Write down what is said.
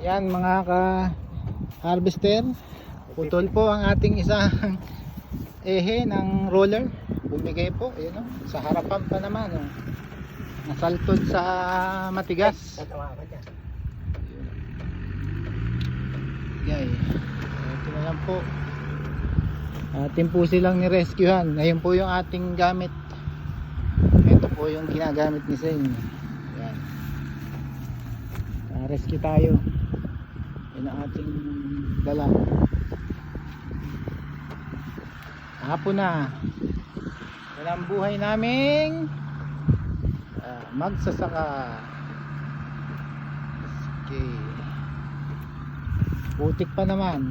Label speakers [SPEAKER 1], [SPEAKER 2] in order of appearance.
[SPEAKER 1] Yan mga ka-harvester, putol po ang ating isang ehe ng roller. Bumigay po, ayun, oh, sa harapan pa naman, oh. Nasaltod sa matigas.
[SPEAKER 2] Tatawa ka dyan.
[SPEAKER 1] Yay. Ito na lang po. Atin po silang ni-rescuehan. Ayun po yung ating gamit. Ito po yung ginagamit ni Sen. Yan. Rescue tayo. Yun ang ating dala. Hapon na. Yan ang buhay naming magsasaka. Okay. Putik pa naman.